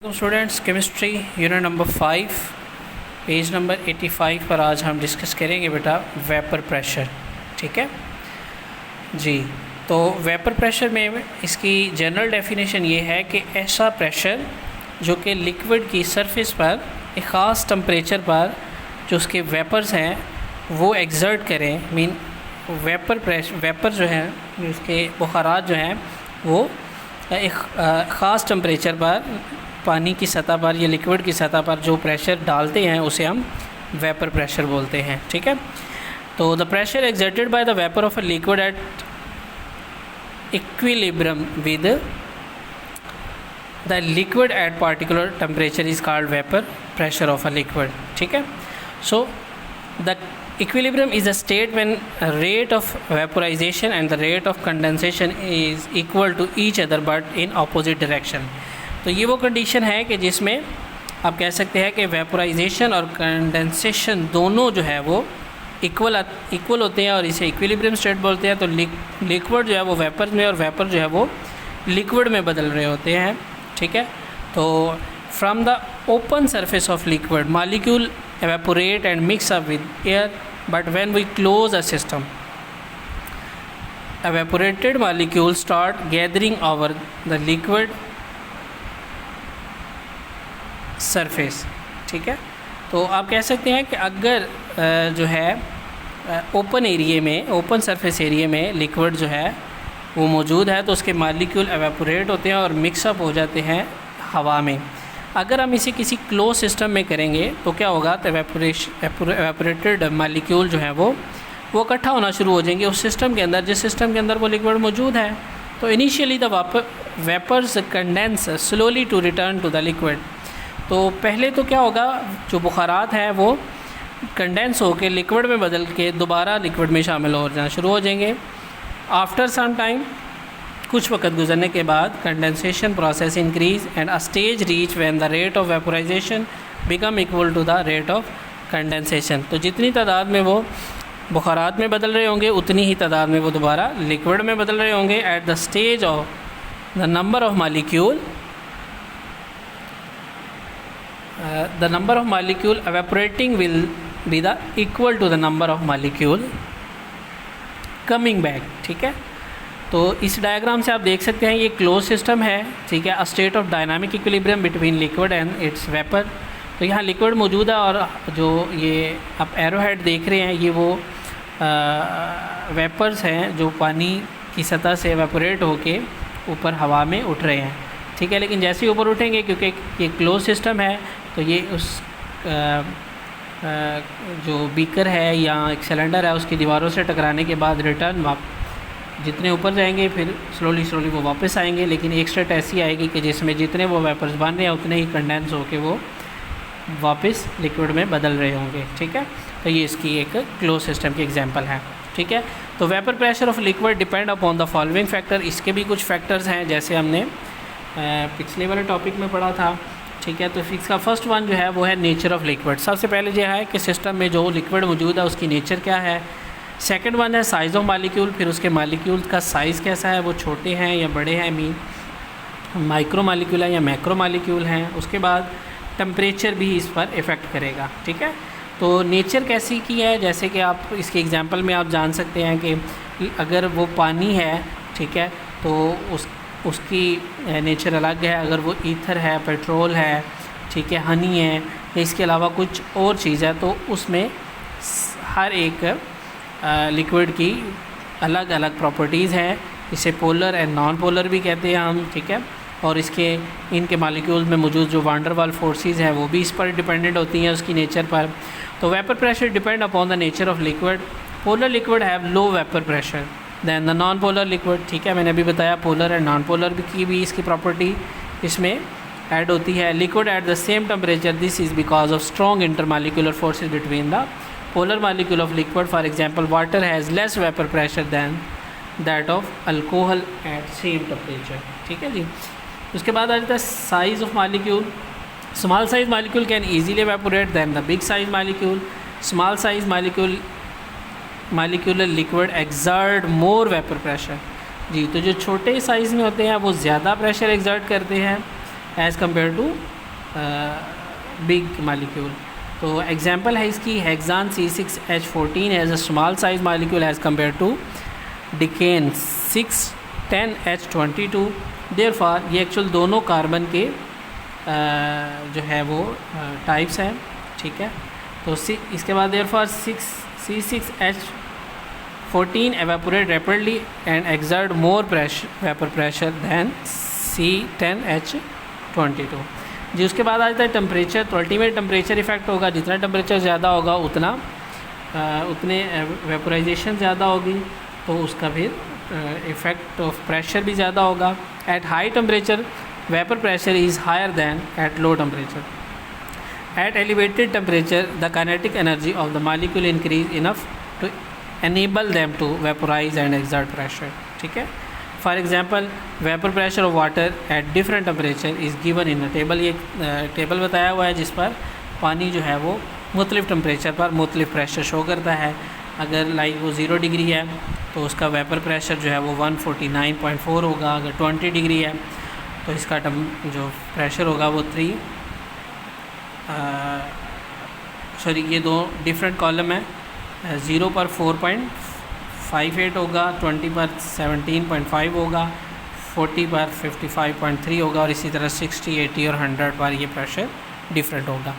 तो students chemistry unit number 5 page number 85 पर आज हम डिस्कस करेंगे बेटा वेपर प्रेशर। ठीक है जी। तो वेपर प्रेशर में इसकी जनरल डेफिनेशन ये है कि ऐसा प्रेशर जो कि लिक्विड की सरफेस पर एक ख़ास टेम्परेचर पर जो उसके वेपर्स हैं वो एक्सर्ट करें। मीन वेपर जो है उसके बुखारात जो हैं वो एक ख़ास टेम्परेचर पर पानी की सतह पर या लिक्विड की सतह पर जो प्रेशर डालते हैं उसे हम वेपर प्रेशर बोलते हैं। ठीक है। तो the pressure exerted by the vapour of a liquid at equilibrium with the liquid at particular temperature is called vapour pressure of a liquid. ठीक है। So the equilibrium is a state when a rate of vaporization and the rate of condensation is equal to each other but in opposite direction। तो ये वो condition है कि जिसमें आप कह सकते हैं कि वेपोराइजेशन और कंडेंसेशन दोनों जो है वो इक्वल होते हैं और इसे इक्विलिब्रियम स्टेट बोलते हैं। तो लिक्विड जो है वो वेपर में और वेपर जो है वो लिक्विड में बदल रहे होते हैं। ठीक है। तो from the open surface of liquid molecule evaporate and mix up with air, but when we close a system evaporated molecules start gathering over the liquid surface। ठीक है। तो आप कह सकते हैं कि अगर जो है ओपन एरिया में ओपन सरफेस एरिया में लिक्विड जो है वो मौजूद है तो उसके मॉलिक्यूल एवेपोरेट होते हैं और मिक्सअप हो जाते हैं हवा में। अगर हम इसे किसी क्लोज सिस्टम में करेंगे तो क्या होगा, तो एवेपोरेटेड मॉलिक्यूल जो है वो इकट्ठा होना शुरू हो जाएंगे उस सिस्टम के अंदर जिस सिस्टम के अंदर वो लिक्विड मौजूद है। तो initially the vapours condense slowly to return to the liquid. तो पहले तो क्या होगा, जो बुखारात हैं वो कंडेंस होकर लिक्विड में बदल के दोबारा लिक्विड में शामिल हो जाना शुरू हो जाएंगे। आफ्टर सम टाइम, कुछ वक्त गुजरने के बाद, condensation process increase and a stage reach when the rate of vaporisation become equal to the rate of condensation. तो जितनी तादाद में वो बुखारात में बदल रहे होंगे उतनी ही तादाद में वो दोबारा लिक्विड में बदल रहे होंगे। At the stage of the number of molecule evaporating will be the equal to the number of molecule coming back। ठीक है। तो इस डायग्राम से आप देख सकते हैं ये क्लोज सिस्टम है। ठीक है। A state of dynamic equilibrium between liquid and it's vapour. तो यहाँ लिक्विड मौजूद है और जो ये आप एरो हेड देख रहे हैं ये वो वेपर्स हैं जो पानी की सतह से एवेपोरेट होके ऊपर हवा में उठ रहे हैं। ठीक है। लेकिन जैसे ही ऊपर उठेंगे, क्योंकि ये क्लोज सिस्टम है, तो ये उस जो बीकर है या एक सिलेंडर है उसकी दीवारों से टकराने के बाद रिटर्न जितने ऊपर जाएंगे फिर स्लोली वो वापस आएंगे। लेकिन एक स्टेट ऐसी आएगी कि जिसमें जितने वो वेपर्स बन रहे हैं उतने ही कंडेंस होके वो वापस लिक्विड में बदल रहे होंगे। ठीक है। तो ये इसकी एक क्लोज सिस्टम की एग्जांपल है। ठीक है। तो vapour pressure of liquid depend upon the following factor. इसके भी कुछ फैक्टर्स हैं जैसे हमने पिछले वाले टॉपिक में पढ़ा था। ठीक है। तो इसका फर्स्ट वन जो है वो है नेचर ऑफ लिक्विड। सबसे पहले ये है कि सिस्टम में जो लिक्विड मौजूद है उसकी नेचर क्या है। सेकंड वन है साइज़ ऑफ मॉलिक्यूल। फिर उसके मॉलिक्यूल का साइज़ कैसा है, वो छोटे हैं या बड़े हैं, मीन माइक्रो मॉलिक्यूल है या मैक्रो मॉलिक्यूल हैं। उसके बाद टेम्परेचर भी इस पर इफ़ेक्ट करेगा। ठीक है। तो नेचर कैसी की है, जैसे कि आप इसके एग्जांपल में आप जान सकते हैं कि अगर वो पानी है, ठीक है, तो उसकी नेचर अलग है। अगर वो ईथर है, पेट्रोल है, ठीक है, हनी है या इसके अलावा कुछ और चीज़ है, तो उसमें हर एक लिक्विड की अलग अलग प्रॉपर्टीज़ हैं। इसे पोलर एंड नॉन पोलर भी कहते हैं हम। ठीक है। और इनके मॉलिक्यूल्स में मौजूद जो वांडर वाल फोर्सेस हैं वो भी इस पर डिपेंडेंट होती हैं उसकी नेचर पर। तो vapour pressure depend upon the nature of liquid. Polar liquid have low vapour pressure than the non polar liquid. ठीक है। मैंने अभी बताया पोलर एंड नॉन पोलर की भी इसकी प्रॉपर्टी इसमें ऐड होती है। Liquid at the same temperature, this is because of strong intermolecular forces between the polar molecule of liquid। for example, water has less vapor pressure than that of alcohol at same temperature। ठीक है जी। उसके बाद आ जाता है size of molecule. Small size molecule can easily evaporate than the big size molecule। Small size molecular liquid exert more vapor pressure। जी। तो जो छोटे size में होते हैं वो ज़्यादा प्रेशर एक्सर्ट करते हैं as compared to big molecule. तो एग्जांपल है इसकी hexane C6H14 as a small size molecule as compared to decane 610H22। Therefore ये एक्चुअल दोनों कार्बन के जो है वो टाइप्स हैं, ठीक है। तो इसके बाद therefore C6H14 evaporate rapidly and exert more vapor pressure than C10H22। जी उसके बाद आ जाता है टेम्परेचर। तो अल्टीमेट टेम्परेचर इफेक्ट होगा, जितना टेम्परेचर ज़्यादा होगा उतने वेपोराइजेशन ज़्यादा होगी, तो उसका फिर इफ़ेक्ट ऑफ प्रेशर भी ज़्यादा होगा। At high temperature vapour pressure is higher than at low temperature. At elevated temperature, the kinetic energy of the molecule increase enough to enable them to vaporize and exert pressure, ठीक है। For example, vapor pressure of water at different temperature is given in a table। ये table बताया हुआ है जिस पर पानी जो है वो मुख्तलिफ़ टेम्परेचर पर मुख्तलिफ़ प्रेशर शो करता है। अगर लाइक वो 0 डिग्री है तो उसका वेपर प्रेशर जो है वो 149.4 होगा। अगर 20 डिग्री है तो इसका जो प्रेशर होगा वो ये दो डिफरेंट कॉलम है। 0 पर 4.58 होगा, 20 पर 17.5 होगा, 40 पर 55.3 होगा और इसी तरह 60, 80 और 100 पर ये प्रेशर डिफरेंट होगा।